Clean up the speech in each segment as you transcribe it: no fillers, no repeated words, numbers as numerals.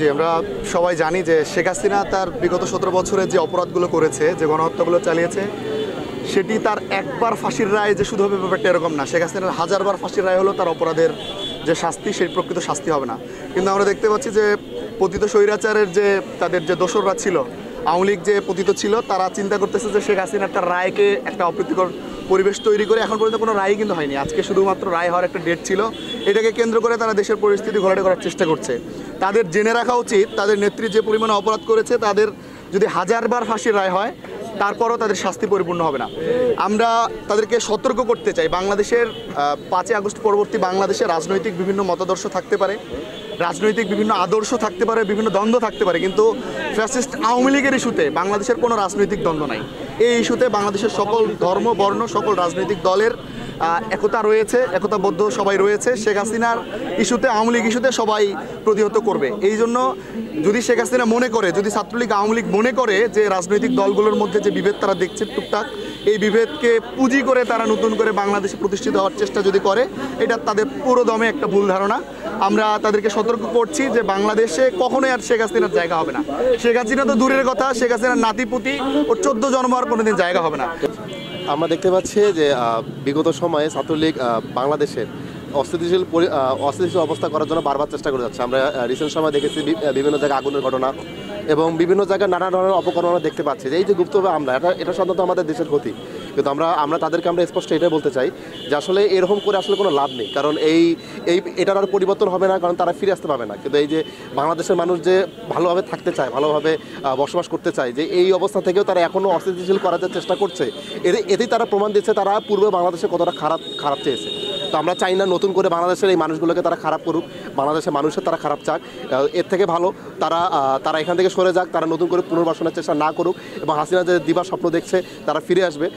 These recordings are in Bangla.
জি, আমরা সবাই জানি যে শেখ হাসিনা তার বিগত 17 বছরে যে অপরাধগুলো করেছে, যে গণহত্যাগুলো চালিয়েছে, সেটি তার একবার ফাঁসির রায় যে শুধু হবে ব্যাপারটা এরকম না। শেখ হাসিনার হাজারবার ফাঁসির রায় হলো তার অপরাধের যে শাস্তি, সেই প্রকৃত শাস্তি হবে না। কিন্তু আমরা দেখতে পাচ্ছি যে পতিত স্বৈরাচারের যে তাদের যে দোসররা ছিল, আওয়ামী লীগ যে পতিত ছিল, তারা চিন্তা করতেছে যে শেখ হাসিনার একটা রায়কে একটা অপ্রীতিকর পরিবেশ তৈরি করে, এখন পর্যন্ত কোনো রায় কিন্তু হয়নি, আজকে শুধুমাত্র রায় হওয়ার একটা ডেট ছিল, এটাকে কেন্দ্র করে তারা দেশের পরিস্থিতি ঘোলাটে করার চেষ্টা করছে। তাদের জেনে রাখা উচিত তাদের নেত্রী যে পরিমাণে অপরাধ করেছে, তাদের যদি হাজারবার ফাঁসির রায় হয় তারপরও তাদের শাস্তি পরিপূর্ণ হবে না। আমরা তাদেরকে সতর্ক করতে চাই, বাংলাদেশের 5ই আগস্ট পরবর্তী বাংলাদেশে রাজনৈতিক বিভিন্ন মতাদর্শ থাকতে পারে, রাজনৈতিক বিভিন্ন আদর্শ থাকতে পারে, বিভিন্ন দ্বন্দ্ব থাকতে পারে, কিন্তু ফ্যাসিস্ট আওয়ামী লীগের ইস্যুতে বাংলাদেশের কোনো রাজনৈতিক দ্বন্দ্ব নাই। এই ইস্যুতে বাংলাদেশের সকল ধর্ম বর্ণ সকল রাজনৈতিক দলের একতা রয়েছে, একতাবদ্ধ সবাই রয়েছে। শেখ হাসিনার ইস্যুতে, আওয়ামী লীগ ইস্যুতে সবাই প্রতিহত করবে। এই জন্য যদি শেখ হাসিনা মনে করে, যদি ছাত্রলীগ আওয়ামী লীগ মনে করে যে রাজনৈতিক দলগুলোর মধ্যে যে বিভেদ তারা দেখছে টুকটাক, এই বিভেদকে পুঁজি করে তারা নতুন করে বাংলাদেশে প্রতিষ্ঠিত হওয়ার চেষ্টা যদি করে, এটা তাদের পুরো দমে একটা ভুল ধারণা। আমরা তাদেরকে সতর্ক করছি যে বাংলাদেশে কখনোই আর শেখ হাসিনার জায়গা হবে না। শেখ হাসিনা তো দূরের কথা, শেখ হাসিনার নাতিপুতি ওর 14 জন্ম আর কোনোদিন জায়গা হবে না। আমরা দেখতে পাচ্ছি যে বিগত সময়ে ছাত্রলীগ বাংলাদেশের অস্থিতিশীল অবস্থা করার জন্য বারবার চেষ্টা করে যাচ্ছে। আমরা রিসেন্ট সময় দেখেছি বিভিন্ন জায়গায় আগুনের ঘটনা এবং বিভিন্ন জায়গায় নানা ধরনের অপকর্ম দেখতে পাচ্ছি। যে এই যে গুপ্তভাবে আমরা এটা সাধারণত আমাদের দেশের ক্ষতি, কিন্তু আমরা তাদেরকে স্পষ্ট এটাই বলতে চাই যে আসলে এরকম করে আসলে কোনো লাভ নেই, কারণ এটার আর পরিবর্তন হবে না, কারণ তারা ফিরে আসতে পারবে না। কিন্তু এই যে বাংলাদেশের মানুষ যে ভালোভাবে থাকতে চায়, ভালোভাবে বসবাস করতে চায়, যে এই অবস্থা থেকেও তারা এখনও অস্থিতিশীল করার চেষ্টা করছে, এতেই তারা প্রমাণ দিচ্ছে তারা পূর্বে বাংলাদেশে কতটা খারাপ চেয়েছে। তো আমরা চাই না নতুন করে বাংলাদেশের এই মানুষগুলোকে তারা খারাপ করুক, বাংলাদেশের মানুষের তারা খারাপ চাক। এর থেকে ভালো তারা এখান থেকে সরে যাক, তারা নতুন করে পুনর্বাসনের চেষ্টা না করুক, এবং হাসিনা যে দিবার স্বপ্ন দেখছে তারা ফিরে আসবে,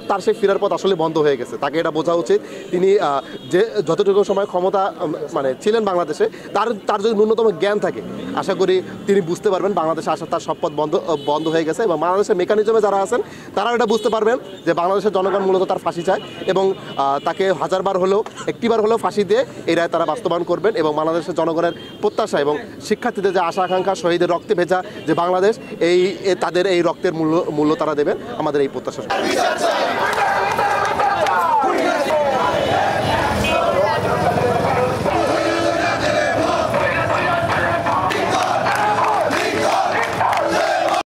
তার সেই ফেরার পথ আসলে বন্ধ হয়ে গেছে। তাকে এটা বোঝা উচিত। তিনি যে যতটুকু সময় ক্ষমতা ছিলেন বাংলাদেশে, তার যদি ন্যূনতম জ্ঞান থাকে, আশা করি তিনি বুঝতে পারবেন বাংলাদেশে আসার তার সব পথ বন্ধ হয়ে গেছে, এবং বাংলাদেশের মেকানিজমে যারা আছেন তারা এটা বুঝতে পারবেন যে বাংলাদেশের জনগণ মূলত তার ফাঁসি চায়, এবং তাকে হাজারবার হলেও একটিবার হলেও ফাঁসি দিয়ে এই রায় তারা বাস্তবায়ন করবেন। এবং বাংলাদেশের জনগণের প্রত্যাশা এবং শিক্ষার্থীদের যে আশা আকাঙ্ক্ষা, শহীদের রক্তে ভেজা যে বাংলাদেশ, তাদের এই রক্তের মূল্য তারা দেবেন, আমাদের এই প্রত্যাশা।